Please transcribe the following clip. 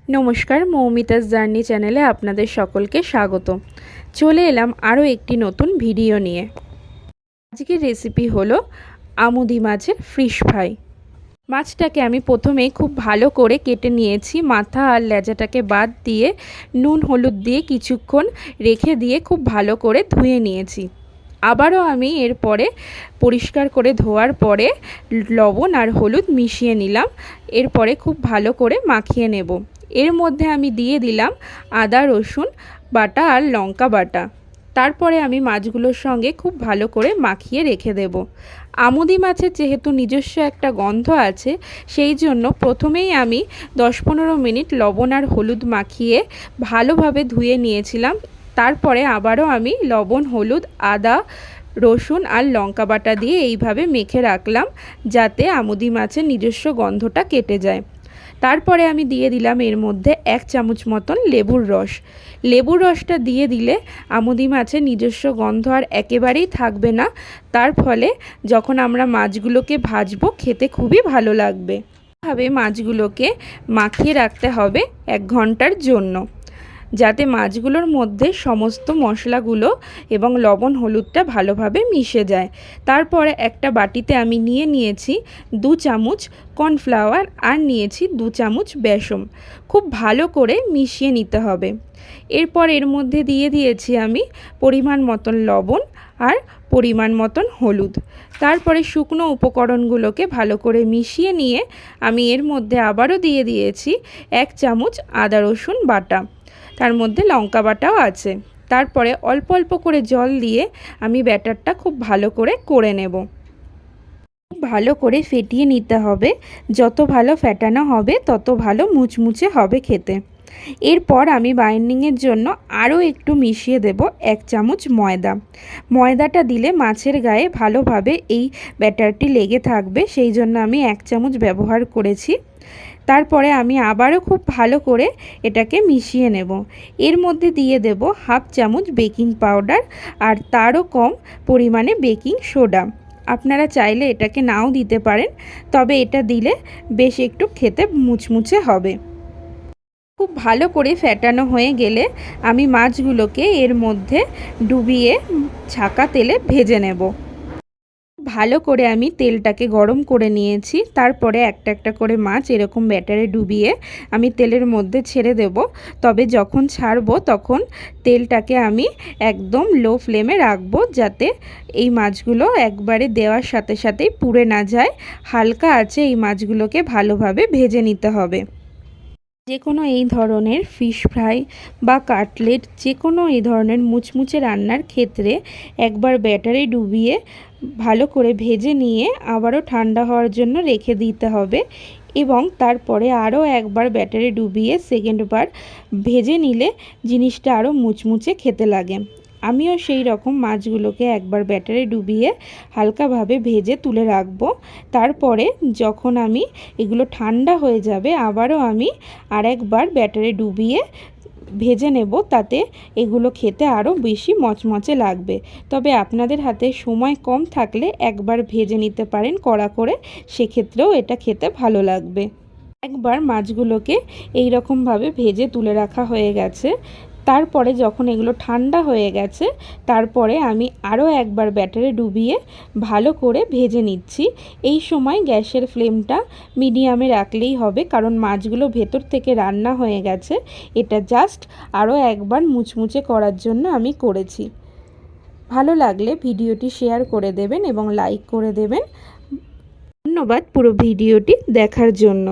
নমস্কার, মৌমিতাস জার্নি চ্যানেলে আপনাদের সকলকে স্বাগত। চলে এলাম আরও একটি নতুন ভিডিও নিয়ে। আজকের রেসিপি হলো আমুদি মাছের ফিশ ফ্রাই। মাছটাকে আমি প্রথমেই খুব ভালো করে কেটে নিয়েছি, মাথা আর লেজাটাকে বাদ দিয়ে নুন হলুদ দিয়ে কিছুক্ষণ রেখে দিয়ে খুব ভালো করে ধুয়ে নিয়েছি। আবারও আমি এরপরে পরিষ্কার করে ধোয়ার পরে লবণ আর হলুদ মিশিয়ে নিলাম। এরপরে খুব ভালো করে মাখিয়ে নেব। এর মধ্যে আমি দিয়ে দিলাম আদা রসুন বাটা আর লঙ্কা বাটা। তারপরে আমি মাছগুলোর সঙ্গে খুব ভালো করে মাখিয়ে রেখে দেব। আমুদি মাছের যেহেতু নিজস্ব একটা গন্ধ আছে, সেই জন্য প্রথমেই আমি 10-15 মিনিট লবণ আর হলুদ মাখিয়ে ভালোভাবে ধুয়ে নিয়েছিলাম। তারপরে আবারও আমি লবণ হলুদ আদা রসুন আর লঙ্কা বাটা দিয়ে এইভাবে মেখে রাখলাম, যাতে আমুদি মাছের নিজস্ব গন্ধটা কেটে যায়। তারপরে আমি দিয়ে দিলাম এর মধ্যে 1 চামচ মতন লেবুর রস। লেবুর রসটা দিয়ে দিলে আমুদি মাছের নিজস্ব গন্ধ আর একেবারেই থাকবে না। তার ফলে যখন আমরা মাছগুলোকে ভাজবো খেতে খুবই ভালো লাগবে। এভাবে মাছগুলোকে মাখিয়ে রাখতে হবে 1 ঘন্টার জন্য, যাতে মাছগুলোর মধ্যে সমস্ত মশলাগুলো এবং লবণ হলুদটা ভালোভাবে মিশে যায়। তারপরে একটা বাটিতে আমি নিয়েছি 2 চামচ কর্নফ্লাওয়ার আর নিয়েছি 2 চামচ বেসন। খুব ভালো করে মিশিয়ে নিতে হবে। এরপর এর মধ্যে দিয়ে দিয়েছি আমি পরিমাণ মতন লবণ আর পরিমাণ মতন হলুদ। তারপরে শুকনো উপকরণগুলোকে ভালো করে মিশিয়ে নিয়ে আমি এর মধ্যে আবারও দিয়ে দিয়েছি 1 চামচ আদা রসুন বাটা। তার মধ্যে লঙ্কা বাটাও আছে। তারপরে অল্প অল্প করে জল দিয়ে আমি ব্যাটারটা খুব ভালো করে নেব। খুব ভালো করে ফেটিয়ে নিতে হবে। যত ভালো ফেটানো হবে তত ভালো মুচমুচে হবে খেতে। এরপর আমি বাইন্ডিংয়ের জন্য আরও একটু মিশিয়ে দেব 1 চামচ ময়দা। ময়দাটা দিলে মাছের গায়ে ভালোভাবে এই ব্যাটারটি লেগে থাকবে, সেই জন্য আমি 1 চামচ ব্যবহার করেছি। তারপরে আমি আবারও খুব ভালো করে এটাকে মিশিয়ে নেব। এর মধ্যে দিয়ে দেব 1/2 চামচ বেকিং পাউডার আর তারও কম পরিমাণে বেকিং সোডা। আপনারা চাইলে এটাকে নাও দিতে পারেন, তবে এটা দিলে বেশ একটু খেতে মুচমুচে হবে। খুব ভালো করে ফেটানো হয়ে গেলে আমি মাছগুলোকে এর মধ্যে ডুবিয়ে ছাকা তেলে ভেজে নেব। ভালো করে আমি তেলটাকে গরম করে নিয়েছি। তারপরে একটা একটা করে মাছ এরকম ব্যাটারে ডুবিয়ে আমি তেলের মধ্যে ছেড়ে দেব। তবে যখন ছাড়বো তখন তেলটাকে আমি একদম লো ফ্লেমে রাখবো, যাতে এই মাছগুলো একবারে দেওয়ার সাথে সাথেই পুড়ে না যায়। হালকা আছে এই মাছগুলোকে ভালোভাবে ভেজে নিতে হবে। যে কোনো এই ধরনের ফিশ ফ্রাই বা কাটলেট, যে কোনো এই ধরনের মুচমুচে রান্নার ক্ষেত্রে একবার ব্যাটারে ডুবিয়ে ভালো করে ভেজে নিয়ে আবারও ঠান্ডা হওয়ার জন্য রেখে দিতে হবে, এবং তারপরে আরও একবার ব্যাটারে ডুবিয়ে সেকেন্ডবার ভেজে নিলে জিনিসটা আরও মুচমুচে খেতে লাগে। আমিও সেই রকম মাছগুলোকে একবার ব্যাটারে ডুবিয়ে হালকাভাবে ভেজে তুলে রাখবো। তারপরে যখন আমি এগুলো ঠান্ডা হয়ে যাবে আবারও আমি আরেকবার ব্যাটারে ডুবিয়ে ভেজে নেব, তাতে এগুলো খেতে আরও বেশি মচমচে লাগবে। তবে আপনাদের হাতে সময় কম থাকলে একবার ভেজে নিতে পারেন কড়া করে, সেক্ষেত্রেও এটা খেতে ভালো লাগবে। একবার মাছগুলোকে এই রকমভাবে ভেজে তুলে রাখা হয়ে গেছে। তারপরে যখন এগুলো ঠান্ডা হয়ে গেছে, তারপরে আমি আরও একবার ব্যাটারে ডুবিয়ে ভালো করে ভেজে নিচ্ছি। এই সময় গ্যাসের ফ্লেমটা মিডিয়ামে রাখলেই হবে, কারণ মাছগুলো ভেতর থেকে রান্না হয়ে গেছে। এটা জাস্ট আরও একবার মুচমুচে করার জন্য আমি করেছি। ভালো লাগলে ভিডিওটি শেয়ার করে দেবেন এবং লাইক করে দেবেন। ধন্যবাদ পুরো ভিডিওটি দেখার জন্য।